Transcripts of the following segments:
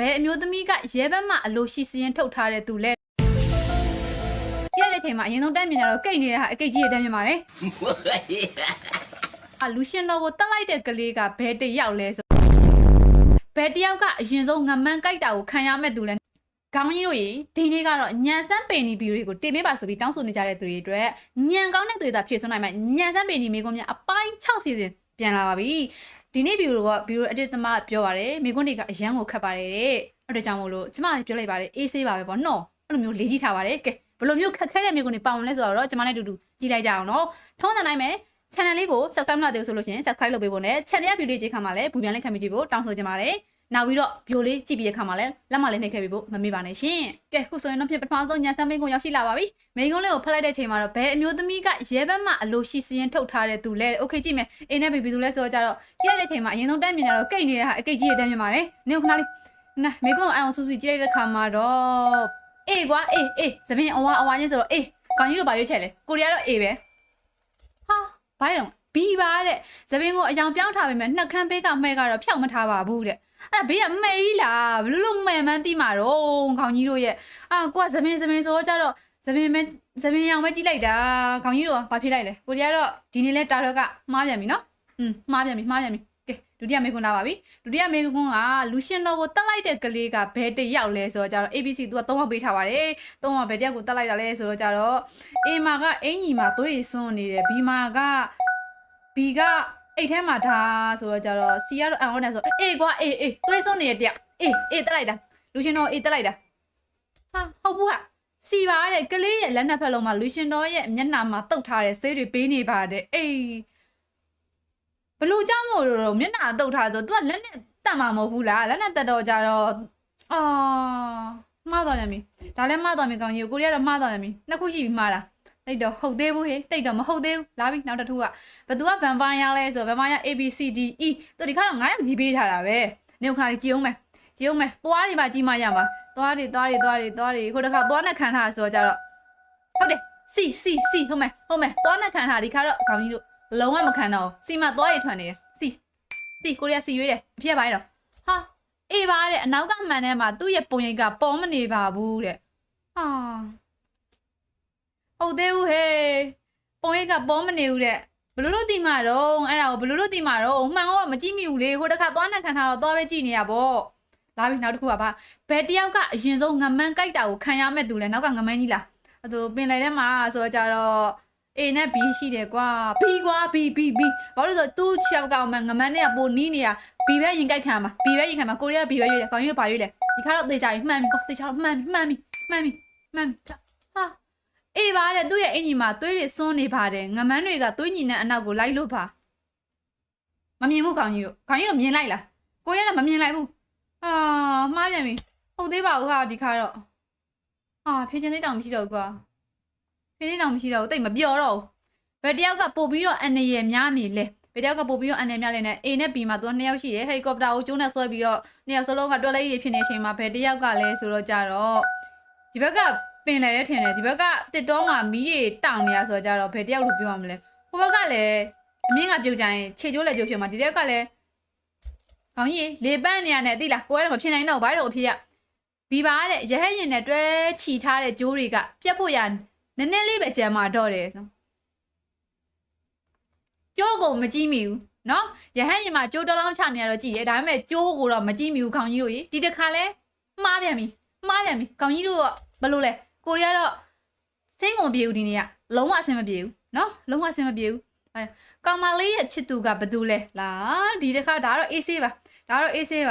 ဘယ်အမျိုးသမီးကရဲဘက်မှအလိုရှိစရင်ထုတ်ထားတဲ့သူလဲကြည့်ရတဲ့အချိန်မှာအရင်ဆုံးတက်မြင်ရတော့ကိတ်နေတာအကိတ်ကြီးတက်မြင်ပါတယ်လူရှင်တော်ကိုတက်လိုက်တဲ့ကလေးကဘယ်တယောက်လဲဆိုဘယ်တယောက်ကအရင်ဆုံးငမန်းကြိုက်တာကိုခံရမဲ့သူလဲခေါင်းကြီးတို့ရေဒီနေ့ကတော့ညံစမ်းပင်နီဗီဒီယိုတွေကိုတင်ပေးပါဆိုပြီးတောင်းဆိုနေကြတဲ့သူတွေအတွက်ညံကောင်းတဲ့သူတွေသာဖြည့်စွန်းနိုင်မှာညံစမ်းပင်နီမိကုန်းများအပိုင်း6စီစဉ်ပြန်လာပါပြီဒီနေ့ဗီဒီယိုကအတစ်သမပြောပါတယ်မိကုန်းတွေကအရန်ကိုခတ်ပါတယ်တဲ့အဲ့ဒါကြောင့်မို့လို့ကျမလည်းပြောလိုက်ပါတယ်အေးဆေးပါပဲပေါ့နော်အဲ့လိုမျိုးလေးကြီးထားပါတယ်ကဲဘယ်လိုမျိုးခက်ခဲတဲ့မိကုန်းတွေပေါင်လဲဆိုတော့ကျမနဲ့အတူတူကြည့်လိုက်ကြအောင်နော်ထုံးစံတိုင်းပဲ channel လေးကို subscribe လုပ်တယ်ဆိုလို့ရှိရင် subscribe လုပ်ပေးဖို့နဲ့ channel ရ video ကြည့်ခါမှာလည်းဘူပြန်လေးခံပြီးကြည့်ဖို့တောင်းဆိုချင်ပါတယ်နောက်ပြီးတော့ဗီဒီယိုလေးကြည့်ပြီးတဲ့ခါမှာလည်းလက်မလေးနှိပ်ခဲ့ပြီးဖို့မမေ့ပါနဲ့ရှင်ကဲခုဆိုရင်တော့ဖြစ်ပထမဆုံးညံစမ်းမိကုန်းရောက်ရှိလာပါပြီမိကုန်းလေးကိုဖက်လိုက်တဲ့ချိန်မှာတော့ဘယ်အမျိုးသမီးကရဲဘက်မှအလိုရှိစရင်ထုတ်ထားတဲ့သူလဲโอเคကြည့်မယ်အေးနဲ့ဘေဘီသူလဲဆိုတော့ကြတော့ကြည့်ရတဲ့ချိန်မှာအရင်ဆုံးတက်မြင်ရတော့ကိတ်နေတာအကိတ်ကြီးတက်မြင်ပါတယ်နင်ခဏလေးနာမိကုန်းအောင်စူးစူးကြည့်လိုက်တဲ့ခါမှာတော့အေးကွာအေးသပင်အဝါချင်းဆိုတော့အေးကောင်ကြီးတို့ဘာရွေးချက်လဲကိုရီးယားတော့အေးပဲဟာဘာလဲတော့ဘီပါတဲ့သပင်ကိုအယောင်ပြောင်းထားပေမဲ့နှက်ခမ်းဘေးကမှဲကတော့ဖြောက်မထားပါဘူးတဲ့အဲ့ဘေးကမဲကြီးလားဘလို့မဲမှန်းတိမှာတော့ခေါင်းကြီးတို့ရဲ့ကိုကသပင်ဆိုကြတော့သပင်ရောင်ပဲကြည့်လိုက်တာခေါင်းကြီးတို့ကဘာဖြစ်လိုက်လဲကိုကြီးကတော့ဒီနေ့လဲတာတော့ကမှားပြန်ပြီနော်မှားပြန်ပြီကဲဒုတိယမေကွန်းလာပါပြီဒုတိယမေကွန်းကလူရှင်တော်ကိုတက်လိုက်တဲ့ကလေးကဘယ်တယောက်လဲဆိုတော့ကြတော့ ABC သူက3ယောက်ပေးထားပါတယ်3ယောက်ဘယ်တယောက်ကိုတက်လိုက်တာလဲဆိုတော့ကြတော့ A မာကအင်ကြီးမှာသွေးတွေစွန်းနေတယ် B မာက B ကအိတ်ထဲမှာထားဆိုတော့ကြတော့ C ကတော့အန်အောင်နဲ့ဆိုအေးကွာအေးသွေးစွန်းနေတဲ့တယောက်အေးတက်လိုက်တာလူရှင်တော်အေးတက်လိုက်တာဟာဟုတ်ဘူးက C ပါတဲ့ကလေးရဲ့လက်နှစ်ဖက်လုံးမှာလူရှင်တော်ရဲ့မျက်နှာမှာတုတ်ထားတဲ့ဆေးတွေပေးနေပါတယ်အေးဘလို့ကြောင့်မို့လို့မျက်နှာတုတ်ထားဆို तू ကလက်နဲ့တက်မှာမဟုတ်ဘူးလားလက်နဲ့တက်တော့ကြတော့မှားသွားပြန်ပြီဒါလည်းမှားသွားပြီကောင်းကြီးကိုရီးယားတော့မှားသွားပြန်ပြီနှစ်ခုရှိပြီမှားတာတိတ်တော့ဟုတ်သေးဘူးဟေးတိတ်တော့မဟုတ်သေးဘူးလာပြီနောက်တစ်ခုကဘသူကဗန်ပါယာလဲဆိုဗန်ပါယာ ABCDE သူဒီခါတော့9ယောက်ကြီးပေးထားတာပဲနေခဏလေးကြည့်အောင်မယ်သွားတွေပါကြီးမှရမှာသွားတွေဟိုတခါသွားနဲ့ခံထားဆိုတော့ကြတော့ဟုတ်တယ် C ဟုတ်မယ်သွားနဲ့ခံထားဒီခါတော့ခေါင်းကြီးတို့လုံးဝမခံတော့စီမသွားရထွန်နေတယ် C ကိုရီးယား C ရွေးတယ်အဖြစ်ပါတော့ဟာအေးပါတဲ့အနောက်ကမှန်ထဲမှာသူ့ရဲ့ပုံရိပ်ကပေါ်မနေပါဘူးတဲ့ဟုတ်သေးဘူးဟေးပုံရိပ်ကပေါ်မနေဘူးတဲ့ဘလို့လို့တိမာတော့အဲ့ဒါကိုဘလို့လို့တိမာတော့မှန်တော့မကြည့်မိဘူးလေဟိုတခါသွားနဲ့ခံထားတော့သွားပဲကြည့်နေရပေါ့လာပြီနောက်တစ်ခုကဘယ်တယောက်ကအရင်ဆုံးငမန်းကြိုက်တာကိုခံရမဲ့သူလဲနောက်ကငမန်းကြီးလားအဲ့ဒါပင်လိုက်ထဲမှာဆိုတော့ကြတော့ A နဲ့ B ရှိတယ်ကွာ B ကွာ B ဘာလို့လဲဆိုတော့သူ့ချောက်ကမှငမန်းနဲ့ပိုနီးနေတာ B ပဲရင်ကြိုက်ခံမှာ B ပဲရင်ခံမှာကိုရီးယား B ပဲရွေးတယ်ကောင်းကြီးကဘာရွေးလဲဒီခါတော့သေချာကြီးမှန်ပြီကွာသေချာတော့မှန်ပြီဟာအေးပါတဲ့သူ့ရဲ့အင်ကြီးမှာသွေးတွေစွန်းနေပါတယ်ငမန်းတွေကသွေးညီနဲ့အနောက်ကိုလိုက်လို့ပါမမြင်ဘူးခေါင်းကြီးတို့မြင်လိုက်လားကိုရီးယားကမမြင်လိုက်ဘူးမှားပြန်ပြီဟုတ်သေးပါဘူးဟာဒီခါတော့ဖြည့်ချင်းသေးတောင်မရှိတော့ဘူးကွာဖြည့်သေးတောင်မရှိတော့ဘူးတိတ်မပြောတော့ဘူးဘယ်တယောက်ကပို့ပြီးတော့အန်ရယ်များနေလဲဘယ်တယောက်ကပို့ပြီးတော့အန်ရယ်များလဲနဲ့ A နဲ့ B မှာသူက2ယောက်ရှိတယ်ဟယ်လီကော်ပတာကိုကျိုးနဲ့ဆွဲပြီးတော့2ယောက်စလုံးကတွက်လိုက်ရဖြစ်နေတဲ့အချိန်မှာဘယ်တယောက်ကလဲဆိုတော့ကြတော့ဒီဘက်ကပင်လိုက်ရထင်တယ်ဒီဘက်ကတစ်တောမှာမီးတွေတောင်နေရဆိုတော့ကြတော့ဘယ်တယောက်လို့ပြောရမလဲဟိုဘက်ကလည်းအမြင့်ကပြုတ်ကြရင်ခြေကျိုးလက်ကျိုးဖြစ်မှာဒီတယောက်ကလည်းခေါင်းကြီးလေပန်းနေရနဲ့သိလားကိုယ်ကမဖြစ်နိုင်တော့ဘာလို့အဖြစ်ရဘီပါတဲ့ရဟရင်နဲ့တွဲချီထားတဲ့ဂျိုးတွေကပြတ်ဖို့ရနည်းနည်းလေးပဲကြံမှာတော့တယ်ဆိုကျိုးကိုမကြည့်မိဘူးနော်ရဟရင်မှာကျိုးတလောင်းချနေရတော့ကြည့်ရဲဒါပေမဲ့ကျိုးကိုတော့မကြည့်မိဘူးခေါင်းကြီးတို့ဒီတစ်ခါလဲမှားပြန်ပြီခေါင်းကြီးတို့ကဘလို့လဲကိုရီးယားတော့စင်းကုန်မပြေဘူးဒီနေ့ကလုံးဝအဆင်မပြေဘူးနော်လုံးဝအဆင်မပြေဘူးကောင်မလေးရဲ့ချစ်သူကဘသူလဲလားဒီတစ်ခါဒါတော့ AC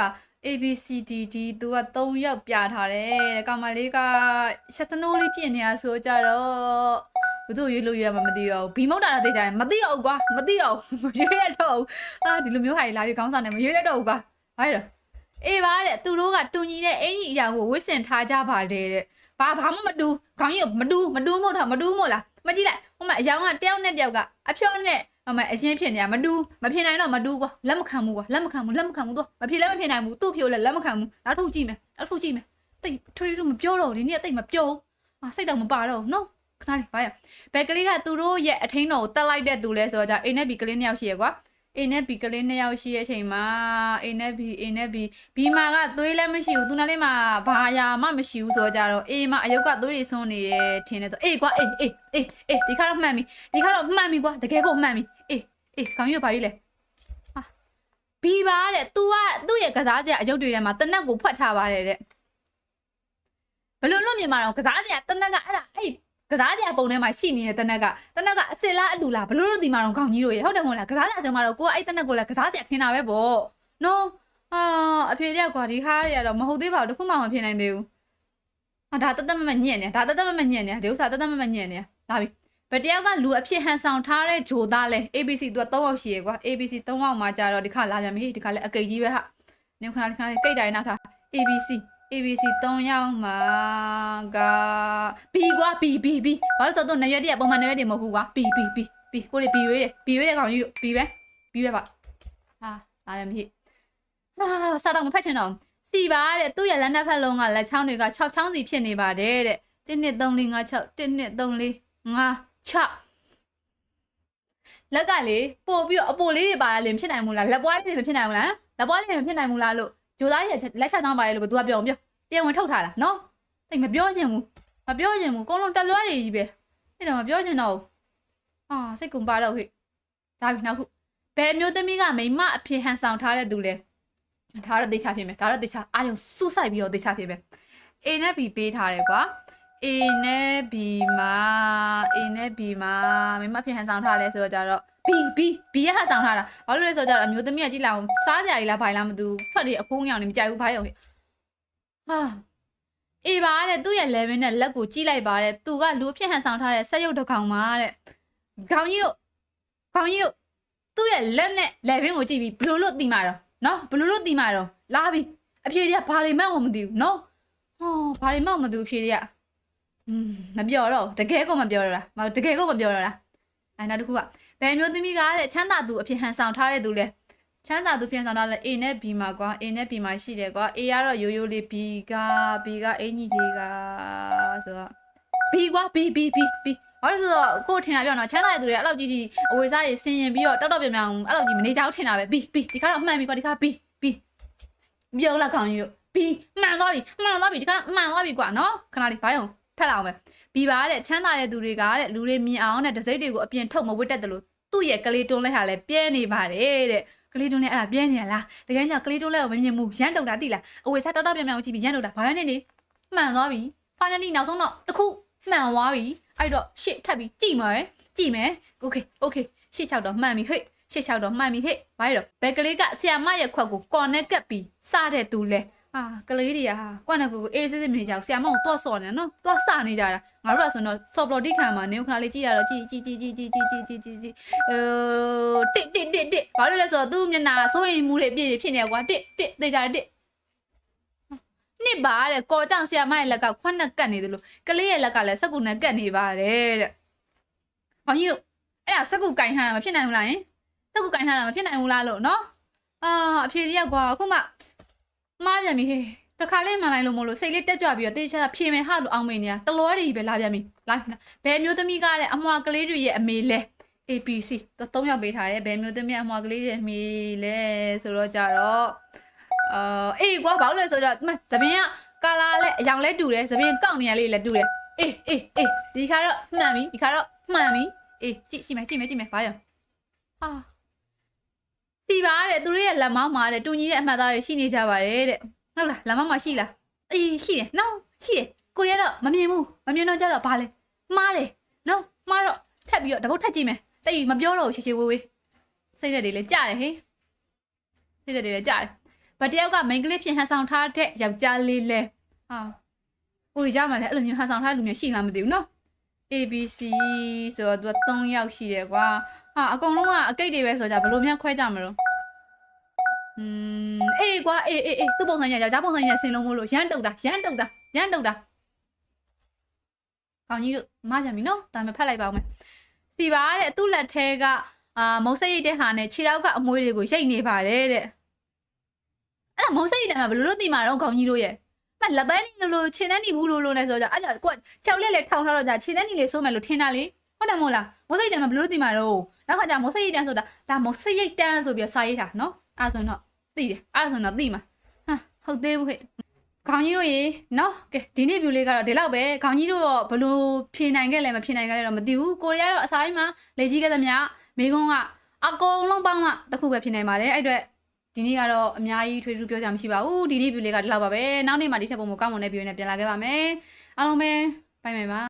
ပါABCDD သူက3ယောက်ပြထားတယ်ကောင်မလေးကရှက်စနိုးလေးပြင်နေတာဆိုကြတော့ဘသူရွေးလို့ရွေးမှမသိတော့ဘူးဘီမုတ်တာတော့သိကြတယ်မသိတော့ဘူးကွာမရွေးရတော့ဘူးဒီလိုမျိုးဟာလာပြီးခေါင်းဆောင်နေမရွေးရတော့ဘူးကွာဘာလဲအေးပါတဲ့သူတို့ကတူညီတဲ့အင်ကြီးအရာကိုဝစ်စင်ထားကြပါတယ်တဲ့ဘာမှမတူခေါင်းကြီးမတူမဟုတ်လားမကြည့်လိုက်ဟိုမှာအယောင်ကတယောက်နဲ့တယောက်ကအဖြောနဲ့အရင်ဖြစ်နေတာမဖြစ်နိုင်တော့မတူကွာလက်မခံဘူးတော့မဖြစ်လည်းမဖြစ်နိုင်ဘူးသူ့ဖြိုးလည်းလက်မခံဘူးနောက်ထုတ်ကြည့်မယ်တိတ်ထွေးမပြောတော့ဒီနေ့တိတ်မပြောစိတ်တော့မပါတော့နော်ခဏလေးဘာရဘယ်ကလေးကသူတို့ရဲ့အထင်းတော်ကိုတက်လိုက်တဲ့သူလဲဆိုတော့じゃA နဲ့ B ကလေး2ယောက်ရှိရကွာ A နဲ့ B ကလေး2ယောက်ရှိတဲ့အချိန်မှာ A နဲ့ B မှာကသွေးလည်းမရှိဘူးသူနားလေးမှာဘာယာမှမရှိဘူးဆိုတော့ကြတော့ A မှာအယုတ်ကသွေးတွေဆုံးနေရထင်တယ်ဆို A ကွာ A ဒီခါတော့မှန်ပြီကွာတကယ်ကိုမှန်ပြီ A ခေါင်းကြီးဘာကြီးလဲဟာ B ပါတဲ့ तू ကသူ့ရဲ့ကစားစရာအယုတ်တွေထဲမှာတနက်ကိုဖွက်ထားပါတယ်တဲ့ဘလို့လို့မြန်မာတော့ကစားစရာတနက်ကအဲ့ကစားကြပုံထဲမှာရှိနေတဲ့တနက်ကအစစ်လားအလူလားဘလို့လို့ဒီမှာတော့ခေါင်းကြီးတို့ရေဟုတ်တယ်မဟုတ်လားကစားကြအကြောင်းမှာတော့ကိုကအဲ့တနက်ကိုလည်းကစားကြထင်တာပဲပေါ့နော်အဖေတွေကကွာဒီခါရတော့မဟုတ်သေးပါဘူးတခုမှမဖြစ်နိုင်သေးဘူးဒါတသက်မညံ့နေဒါတသက်မညံ့နေဒီဥစ္စာတသက်မညံ့နေလာပြီဘယ်တယောက်ကလူအဖြစ်ဟန်ဆောင်ထားတဲ့ဂျိုသားလဲ ABC သူက3ယောက်ရှိရယ်ကွာ ABC 3ယောက်မှာကြာတော့ဒီခါလာပြန်ပြီဒီခါလည်းအကိတ်ကြီးပဲဟာနေခဏကိတ်တိုင်းနောက်ထား ABC 3ယောက်မှာက B ကွာ B ဘာလို့ဆိုတော့နေရွက်တည်းပုံမှန်နေရွက်တည်းမဟုတ်ဘူးကွာ B ကိုလေ B ရွေးတယ်ကောင်ကြီးတို့ B ပဲပါဟာလာရမရှိစားတော့မဖက်ချင်တော့စီပါတဲ့သူ့ရဲ့လက်နှစ်ဖက်လုံးကလက်ချောင်းတွေက6ချောင်းစီဖြစ်နေပါတယ်တဲ့1 2 3 4 5 6 1 2 3 4 5 6လက်ကလေပို့ပြီးတော့အပိုလေးတွေပါလေမဖြစ်နိုင်ဘူးလားလက်ပွားလေးတွေမဖြစ်နိုင်ဘူးလားလက်ပွားလေးတွေမဖြစ်နိုင်ဘူးလားလို့ဂျိုသားရဲ့လက်6ချောင်းပါလေလို့သူကပြောတရားဝင်ထုတ်ထားလားနော်တိတ်မပြောချင်ဘူးကုန်းလုံးတက်လွှားတွေကြီးပဲအဲ့တော့မပြောချင်တော့ဘူးစိတ်ကုန်ပါတော့ဟဲ့ဒါပြီနောက်ခုဘယ်မျိုးသမီးကမိမအဖြစ်ဟန်ဆောင်ထားတဲ့သူလဲဒါတော့တေချာဖြစ်မယ်ဒါတော့တေချာအာယုံစူးစိုက်ပြီးတော့တေချာဖြစ်မယ် A နဲ့ B ပေးထားတယ်ကွာ A နဲ့ B မှာမိမအဖြစ်ဟန်ဆောင်ထားလဲဆိုတော့ကြတော့ B ရဟန်ဆောင်ထားတာဘာလို့လဲဆိုတော့အမျိုးသမီးကကြည့်လာအောင်စားကြရည်လားဘာလားမသိဘူးဖတ်တယ်အဖိုးငောင်နေမကြိုက်ဘူးဘာလဲဟဲ့အေးပါတဲ့သူ့ရဲ့ level နဲ့လက်ကိုကြည့်လိုက်ပါတဲ့သူကလူအဖြစ်ဟန်ဆောင်ထားတဲ့ဆက်ရုပ်တစ်ကောင်ပါတဲ့ခေါင်းကြီးတို့သူ့ရဲ့လက်နဲ့ level ကိုကြည့်ပြီးဘလို့လို့တီးမှာတော့နော်ဘလို့လို့တီးမှာတော့လာပြီအဖြေတွေကဘာတွေမှမသိဘူးနော်ဘာတွေမှမသိဘူးအဖြေတွေကမပြောတော့တကယ်ကိုမပြောတော့လားအဲ့နောက်တစ်ခုကဘယ်မျိုးသမီးကတဲ့ချမ်းသာသူအဖြစ်ဟန်ဆောင်ထားတဲ့သူလဲချမ်းသာသူပြန်ဆောင်တာလဲ A နဲ့ B မှာကွာ A နဲ့ B မှာရှိတယ်ကွာ A ကတော့ရိုးရိုးလေး B ကအင်ကြီးလေးကဆိုတော့ B ကွာ B ဘာလို့ဆိုတော့ကိုထင်တာပြောနော်ချမ်းသာတဲ့သူတွေအဲ့လောက်ကြီးအဝေစားတွေဆင်ရင်ပြီးတော့တောက်ပြောင်ပြောင်အဲ့လောက်ကြီးမနေကြဘူးထင်တာပဲ B ဒီခါတော့မှန်ပြီကွာဒီခါ B ပြောလာခေါင်းကြီးတို့ B မှန်သွားပြီဒီခါတော့မှန်သွားပြီကွာနော်ခဏလေးဘာလို့ထက်လာအောင်ပဲ B ပါတဲ့ချမ်းသာတဲ့သူတွေကတဲ့လူတွေမြင်အောင်တဲ့ဒစိမ့်တွေကိုအပြင်ထုတ်မဝတ်တတ်တယ်လို့သူ့ရဲ့ကလေးတွန်းလဲဟာလဲပြဲနေပါတယ်တဲ့ကလေးတွန်းလဲအဲ့ဒါပြဲနေရလားတကယ်ကြောင့်ကလေးတွန်းလဲကိုမမြင်ဘူးရမ်းတုံတာတိလားအဝေစားတောက်ပြောင်ပြောင်ကြည့်ပြီးရမ်းတုံတာဘာနဲ့နေမှန်သွားပြီ finally နောက်ဆုံးတော့တခုမှန်သွားပြီအဲ့တော့ရှစ်ထပ်ပြီးကြည့်မယ် okay ရှစ်6တော့မှန်ပြီဟဲ့ရှစ်6တော့မှန်ပြီဟဲ့ဘာလဲတော့ဘယ်ကလေးကဆီယာမရဲ့ခွက်ကို connect ကပ်ပြီးစတဲ့သူလဲကလေးတွေကကွက်နဲ့ကိုအေးစစ်မနေကြဘူးဆီယာမကိုတော့စော်နေနော်တော့စနေကြတာငါတို့ကဆိုတော့စော်ပလော်တိခံမှာနေခဏလေးကြည့်ရတော့ကြည့်တစ်ဘာလို့လဲဆိုတော့သူ့မျက်နှာစိုးရိမ်မှုတွေအပြည့်တွေဖြစ်နေကွာတစ်သေချာတစ်နှစ်ပါတဲ့ကော်ကြောင့်ဆီယာမရဲ့လက်ကခွက်နဲ့ကတ်နေတယ်လို့ကလေးရဲ့လက်ကလည်းစက်ကူနဲ့ကတ်နေပါတယ်တဲ့။ဘာကြီးတို့အဲ့ဒါစက်ကူကင်ထားတာမဖြစ်နိုင်ဘူးလားယင်စက်ကူကင်ထားတာမဖြစ်နိုင်ဘူးလားလို့နော်အဖြေကြီးကွာအခုမှမှားပြန်ပြီဟေးတခါလေးမှန်လိုက်လို့မလို့စိတ်လေးတက်ကြွပြီးတော့တေချာဖြေမယ်ဟာလို့အောင်းမိနေတာတလောတွေပဲလာပြန်ပြီလာဘယ်မျိုးသမီးကလည်းအမွာကလေးတွေရဲ့အမေလဲ ABC တော့3ယောက်ပေးထားတယ်ဘယ်မျိုးသမီးအမွာကလေးတွေအမေလဲဆိုတော့ကြတော့အေးကွာဘာလို့လဲဆိုတော့သပင်ကကာလာလဲအယောင်လဲတူတယ်သပင်ကောက်နေရလေးလဲတူတယ်အေးဒီခါတော့မှန်ပြီအေးကြည့်မယ်ဘာရောစီပါတဲ့သူတို့ရဲ့လက်မောင်းမှာတဲ့တူညီတဲ့အမှတ်သားတွေရှိနေကြပါတယ်တဲ့ဟုတ်လားလက်မောင်းမှာရှိလားအေးရှိတယ်နော်ရှိတယ်ကိုရီးယားတော့မမြင်တော့ကြတော့ဘာလဲမှားတယ်နော်မှားတော့ထပ်ပြီးတော့တပုတ်ထပ်ကြည့်မယ်တိတ်မပြောတော့ရှေဝေးစိတ်သက်တွေလည်းကြတယ်ဟေးစိတ်သက်တွေလည်းကြတယ်ဗတယောက်ကမိန်းကလေးဖြစ်ဟန်ဆောင်ထားတဲ့ယောက်ျားလေးလဲကိုရီးယားမှာလည်းအဲ့လိုမျိုးဟန်ဆောင်ထားတဲ့လူမျိုးရှိလားမသိဘူးနော် ABC ဆိုတော့သူက3ယောက်ရှိတယ်ကွာအကုန်လုံးကအကိတ်တွေပဲဆိုကြဘလို့များခွဲကြမလို့အေးကွာအေးသူ့ပုံစံရယောက်ျားပုံစံရဆင်လုံးမို့လို့ရမ်းတုတ်တာခေါင်းကြီးတို့မကြပြီနော်ဒါမှဖတ်လိုက်ပါဦးမယ်စီပါတဲ့သူ့လက်ထဲကမုံစိတ်ရိတ်တဲ့ဟာနဲ့ခြေထောက်ကအမွှေးတွေကိုရိတ်နေပါတယ်တဲ့အဲ့ဒါမုံစိတ်ရိတ်တယ်မှာဘလို့လို့သိမှာတော့ခေါင်းကြီးတို့ရဲ့မလက်ပန်းနေလို့ခြေတန်းနေဘူးလို့လဲဆိုကြအဲ့ဒါကိုချောက်လက်ထောင်ထားတော့ကြခြေတန်းနေလေဆိုးမယ်လို့ထင်တာလေဟ ဟုတ်တယ်မို့လားမိုးစိတ်တန်မှာဘယ်လိုသိမှာတော့နောက်ခါကျမိုးစိတ်တန်ဆိုတာဒါမိုးစိတ်တန်ဆိုပြီးစာရေးတာနော်အဲ့ဆိုတော့သိတယ်အဲ့ဆိုတော့သိမှာဟာဟုတ်သေးဘူးဟဲ့ခေါင်းကြီးတို့ရေနော်ကဲဒီနေ့ view လေးကတော့ဒီလောက်ပဲခေါင်းကြီးတို့တော့ဘလို့ဖြေနိုင်ခဲ့လဲမဖြေနိုင်ခဲ့လဲတော့မသိဘူးကိုရီးယားတော့အစားကြီးမှာလေကြီးခဲ့သမျှမိကုန်းကအကုန်လုံးပေါင်းမှတစ်ခုပဲဖြေနိုင်ပါတယ်အဲ့အတွက်ဒီနေ့ကတော့အများကြီးထွေထူးပြောကြမှာမရှိပါဘူးဒီနေ့ view လေးကဒီလောက်ပါပဲနောက်နေ့မှဒီထက်ပုံမကောင်းမွန်တဲ့ view နဲ့ပြန်လာခဲ့ပါမယ်အားလုံးပဲဘိုင်ဘိုင်ပါ